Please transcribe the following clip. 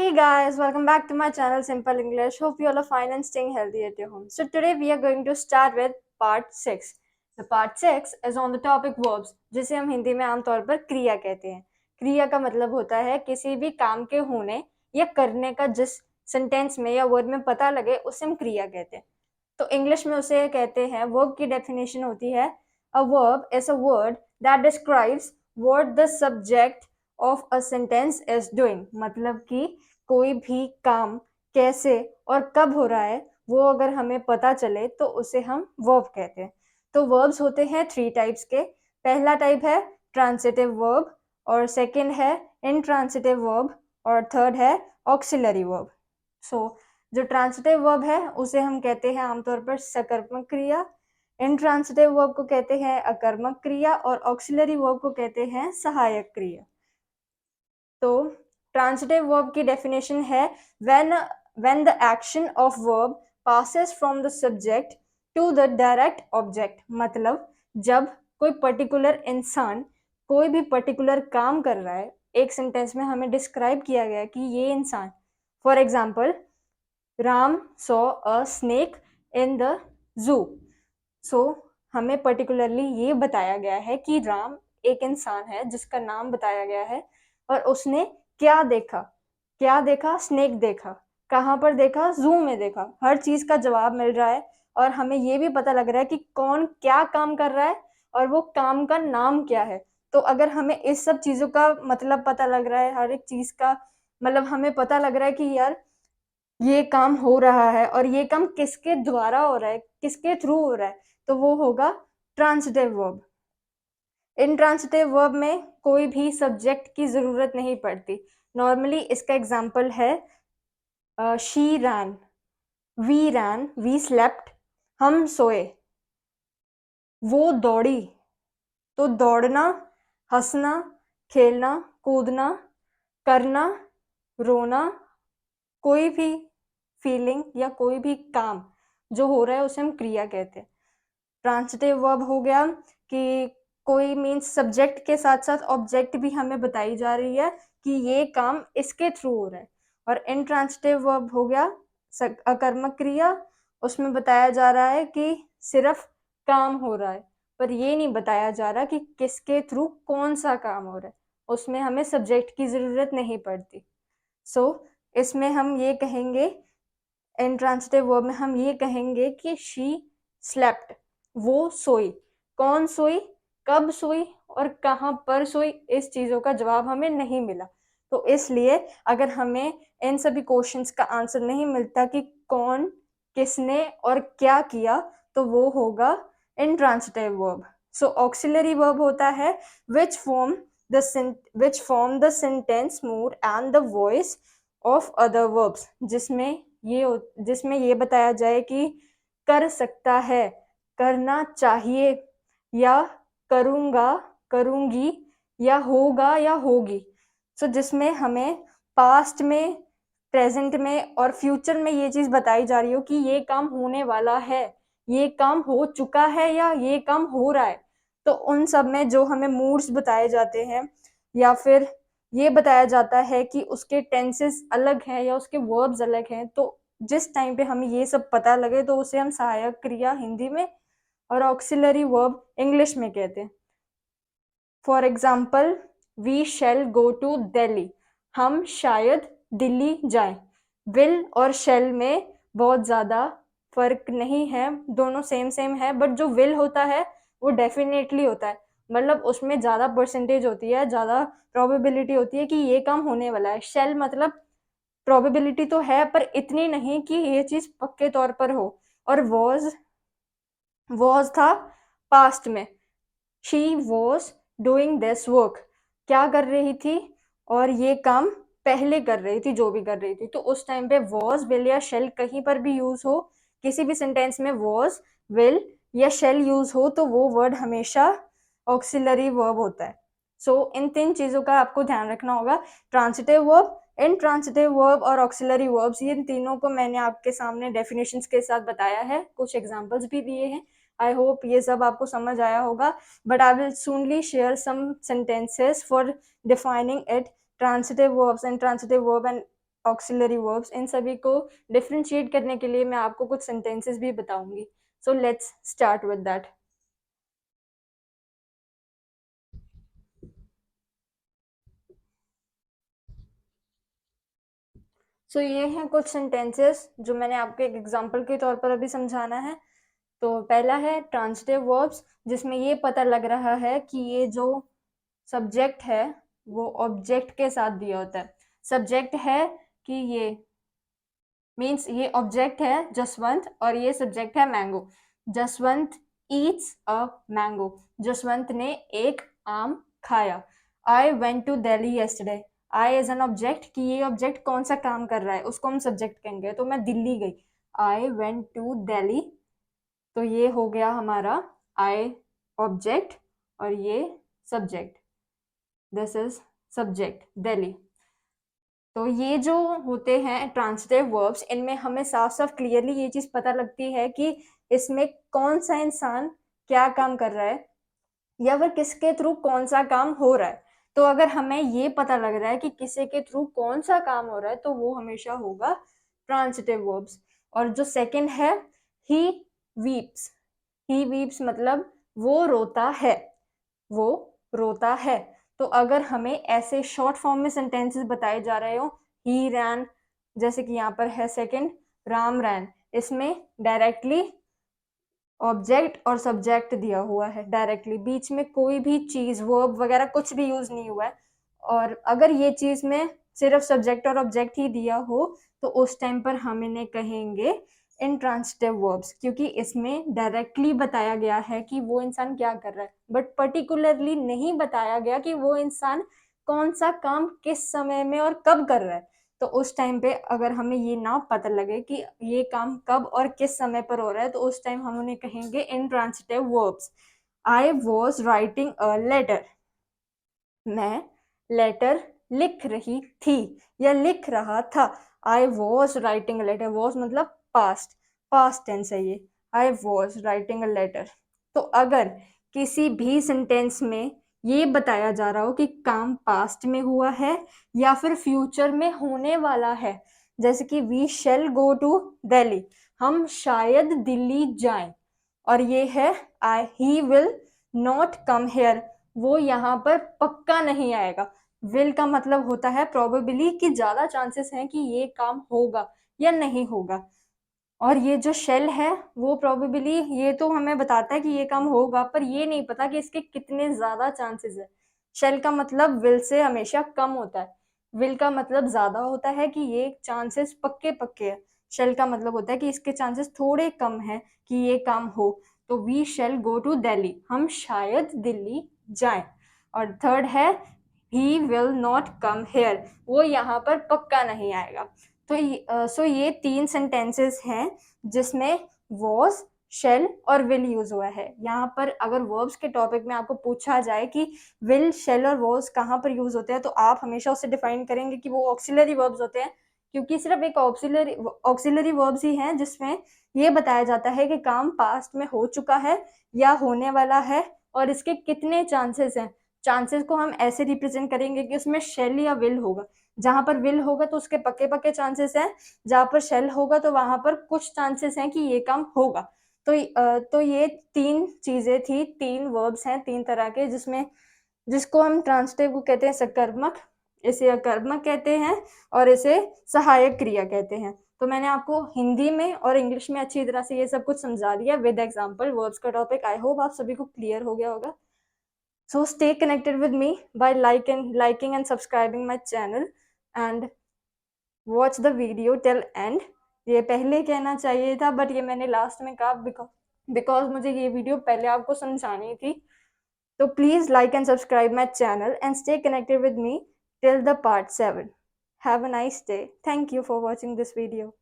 Hey guys, welcome back to my channel Simple English. Hope you all are fine and staying healthy at your home. So today we are going to start with part 6. The part 6 is on the topic verbs, जिसे हम हिंदी में आमतौर पर क्रिया कहते हैं. क्रिया का मतलब होता है किसी भी काम के होने या करने का जिस सेंटेंस में या वर्ड में पता लगे उसे हम क्रिया कहते हैं. तो इंग्लिश में उसे कहते हैं, वर्ब की डेफिनेशन होती है, a verb is a word that describes what the subject of a sentence is doing. मतलब कि कोई भी काम कैसे और कब हो रहा है वो अगर हमें पता चले तो उसे हम वर्ब कहते हैं. तो वर्ब्स होते हैं 3 टाइप्स के. पहला टाइप है ट्रांसिटिव वर्ब, और सेकंड है इनट्रांसिटिव वर्ब, और थर्ड है ऑक्सिलरी वर्ब. सो जो ट्रांसिटिव वर्ब है उसे हम कहते हैं आमतौर पर सकर्मक क्रिया, इनट्रांसिटिव वर्ब को कहते हैं अकर्मक क्रिया, और ऑक्सिलरी वर्ब को कहते हैं सहायक क्रिया. तो ट्रांसिटिव वर्ब की डेफिनेशन है when the action of verb passes from the subject to the direct object. मतलब जब कोई पर्टिकुलर इंसान कोई भी पर्टिकुलर काम कर रहा है, एक सेंटेंस में हमें डिस्क्राइब किया गया कि ये इंसान, for example, Ram saw a snake in the zoo. So हमें पर्टिकुलरली ये बताया गया है कि राम एक इंसान है जिसका नाम बताया गया है, और उसने क्या देखा. क्या देखा? स्नेक देखा. कहाँ पर देखा? जू में देखा. हर चीज का जवाब मिल रहा है और हमें ये भी पता लग रहा है कि कौन क्या काम कर रहा है और वो काम का नाम क्या है. तो अगर हमें इस सब चीजों का मतलब पता लग रहा है, हर एक चीज का मतलब हमें पता लग रहा है कि यार ये काम हो रहा है और ये काम किसके द्वारा हो रहा है, किसके थ्रू हो रहा है, तो वो होगा ट्रांसिटिव वर्ब. इनट्रांसिटिव वर्ब में कोई भी सब्जेक्ट की जरूरत नहीं पड़ती. नॉर्मली इसका एग्जाम्पल है she ran, we ran, we slept, हम सोए, वो दौड़ी. तो दौड़ना, हंसना, खेलना, कूदना, करना, रोना, कोई भी फीलिंग या कोई भी काम जो हो रहा है उसे हम क्रिया कहते हैं. ट्रांसिटिव वर्ब हो गया कि कोई मीन्स सब्जेक्ट के साथ साथ ऑब्जेक्ट भी हमें बताई जा रही है कि ये काम इसके थ्रू हो रहा है. और इनट्रांसिटिव वर्ब हो गया अकर्मक क्रिया, उसमें बताया जा रहा है कि सिर्फ काम हो रहा है, पर ये नहीं बताया जा रहा कि किसके थ्रू कौन सा काम हो रहा है. उसमें हमें सब्जेक्ट की जरूरत नहीं पड़ती. सो इसमें हम ये कहेंगे, इनट्रांसिटिव वर्ब में हम ये कहेंगे कि शी स्लेप्ट, वो सोई. कौन सोई, कब सोई और कहाँ पर सोई, इस चीजों का जवाब हमें नहीं मिला. तो इसलिए अगर हमें इन सभी क्वेश्चंस का आंसर नहीं मिलता कि कौन, किसने और क्या किया, तो वो होगा इनट्रांसिटिव वर्ब. सो ऑक्सिलरी वर्ब होता है which form the sentence mood and the voice of other verbs, जिसमें ये बताया जाए कि कर सकता है, करना चाहिए, या करूंगा, करूंगी, या होगा या होगी. सो जिसमें हमें पास्ट में, प्रेजेंट में और फ्यूचर में ये चीज बताई जा रही हो कि ये काम होने वाला है, ये काम हो चुका है, या ये काम हो रहा है. तो उन सब में जो हमें मूड्स बताए जाते हैं या फिर ये बताया जाता है कि उसके टेंसेस अलग हैं या उसके वर्ब्स अलग हैं, तो जिस टाइम पे हमें ये सब पता लगे तो उसे हम सहायक क्रिया हिंदी में और ऑक्सिलरी वर्ब इंग्लिश में कहते हैं. For example, we shall go to Delhi, हम शायद दिल्ली जाएं. विल और शैल में बहुत ज्यादा फर्क नहीं है, दोनों सेम सेम है, बट जो विल होता है वो डेफिनेटली होता है. मतलब उसमें ज्यादा परसेंटेज होती है, ज्यादा प्रोबेबिलिटी होती है कि ये काम होने वाला है. शेल मतलब प्रोबेबिलिटी तो है पर इतनी नहीं कि ये चीज पक्के तौर पर हो. और वॉज था पास्ट में, she was doing this work, क्या कर रही थी, और ये काम पहले कर रही थी, जो भी कर रही थी. तो उस टाइम पे वॉज, विल या शेल कहीं पर भी यूज हो, किसी भी सेंटेंस में वॉज, विल या शेल यूज हो तो वो वर्ड हमेशा ऑक्सिलरी वर्ब होता है. सो इन 3 चीजों का आपको ध्यान रखना होगा. ट्रांसिटिव वर्ब, इनट्रांसिटिव वर्ब और ऑक्सिलरी वर्ब्स, ये तीनों को मैंने आपके सामने डेफिनेशंस के साथ बताया है, कुछ एग्जांपल्स भी दिए हैं. आई होप ये सब आपको समझ आया होगा. But I will soonly share some sentences for defining it, transitive verbs and transitive verb and auxiliary verbs, इन सभी को डिफरेंशिएट करने के लिए मैं आपको कुछ सेंटेंसेस भी बताऊंगी. So let's start with that. So ये हैं कुछ सेंटेंसेस जो मैंने आपको एक एग्जांपल के तौर पर अभी समझाना है. तो पहला है ट्रांजिटिव वर्ब्स, जिसमें ये पता लग रहा है कि ये जो सब्जेक्ट है वो ऑब्जेक्ट के साथ दिया होता है. सब्जेक्ट है कि ये मीन्स ये ऑब्जेक्ट है जसवंत और ये सब्जेक्ट है mango. Jaswant eats a mango. Jaswant ने एक आम खाया. I went to Delhi yesterday. I as an object कि ये ऑब्जेक्ट कौन सा काम कर रहा है उसको हम सब्जेक्ट कहेंगे. तो मैं दिल्ली गई. I went to Delhi. तो ये हो गया हमारा आई ऑब्जेक्ट और ये subject. This is subject Delhi. तो ये जो होते हैं ट्रांजिटिव वर्ब्स, इनमें हमें साफ साफ क्लियरली ये चीज पता लगती है कि इसमें कौन सा इंसान क्या काम कर रहा है या फिर किसके थ्रू कौन सा काम हो रहा है. तो अगर हमें ये पता लग रहा है कि किसी के थ्रू कौन सा काम हो रहा है तो वो हमेशा होगा ट्रांजिटिव वर्ब्स. और जो सेकंड है ही वीप्स. ही वीप्स मतलब वो रोता है. वो रोता है. तो अगर हमें ऐसे शॉर्ट फॉर्म में सेंटेंसेस बताए जा रहे हो, ही रैन, जैसे कि यहाँ पर है सेकंड, राम रैन, इसमें डायरेक्टली ऑब्जेक्ट और सब्जेक्ट दिया हुआ है डायरेक्टली, बीच में कोई भी चीज वर्ब वगैरह कुछ भी यूज नहीं हुआ है. और अगर ये चीज में सिर्फ सब्जेक्ट और ऑब्जेक्ट ही दिया हो तो उस टाइम पर हम इन्हें कहेंगे इंट्रांसिटिव वर्ब्स, क्योंकि इसमें डायरेक्टली बताया गया है कि वो इंसान क्या कर रहा है, बट पर्टिकुलरली नहीं बताया गया कि वो इंसान कौन सा काम किस समय में और कब कर रहा है. तो उस टाइम पे अगर हमें ये ना पता लगे कि ये काम कब और किस समय पर हो रहा है तो उस टाइम हम उन्हें कहेंगे intransitive verbs. I was writing a letter. मैं लेटर लिख रही थी या लिख रहा था. I was writing a letter. Was मतलब पास्ट, पास्ट टेंस है ये. I was writing a letter. तो अगर किसी भी सेंटेंस में ये बताया जा रहा हो कि काम पास्ट में हुआ है या फिर फ्यूचर में होने वाला है, जैसे कि we shall go to Delhi, हम शायद दिल्ली जाएं, और ये है I he will not come here, वो यहाँ पर पक्का नहीं आएगा. विल का मतलब होता है प्रोबेबली कि ज्यादा चांसेस हैं कि ये काम होगा या नहीं होगा. और ये जो शेल है वो प्रोबेबली ये तो हमें बताता है कि ये काम होगा, पर ये नहीं पता कि इसके कितने ज्यादा चांसेस है. शेल का मतलब विल से हमेशा कम होता है. विल का मतलब ज्यादा होता है कि ये चांसेस पक्के पक्के है. शेल का मतलब होता है कि इसके चांसेस थोड़े कम है कि ये काम हो. तो we shall go to Delhi, हम शायद दिल्ली जाएं. और थर्ड है he will not come here, वो यहाँ पर पक्का नहीं आएगा. तो सो ये तीन सेंटेंसेस हैं जिसमें वॉज, शेल और विल यूज हुआ है. यहाँ पर अगर वर्ब्स के टॉपिक में आपको पूछा जाए कि विल, शेल और वॉज कहाँ पर यूज होते हैं तो आप हमेशा उससे डिफाइन करेंगे कि वो ऑक्सिलरी वर्ब्स होते हैं, क्योंकि सिर्फ एक ऑक्सिलरी वर्ब्स ही हैं जिसमें ये बताया जाता है कि काम पास्ट में हो चुका है या होने वाला है और इसके कितने चांसेस हैं. चांसेस को हम ऐसे रिप्रेजेंट करेंगे कि उसमें शेल या विल होगा. जहां पर विल होगा तो उसके पक्के पक्के चांसेस हैं, जहां पर शेल होगा तो वहां पर कुछ चांसेस हैं कि ये काम होगा. तो ये तीन चीजें थी, तीन वर्ब्स हैं तीन तरह के, जिसमें जिसको हम ट्रांसिटिव को कहते हैं सकर्मक, इसे अकर्मक कहते हैं और इसे सहायक क्रिया कहते हैं. तो मैंने आपको हिंदी में और इंग्लिश में अच्छी तरह से ये सब कुछ समझा दिया विद एग्जाम्पल. वर्ब्स का टॉपिक आई होप आप सभी को क्लियर हो गया होगा. So stay connected with me by liking and subscribing my channel and watch the video till end. ये पहले कहना चाहिए था बट ये मैंने लास्ट में कहा बिकॉज मुझे ये वीडियो पहले आपको समझानी थी. तो please like and subscribe my channel and stay connected with me till the part 7. Have a nice day. Thank you for watching this video.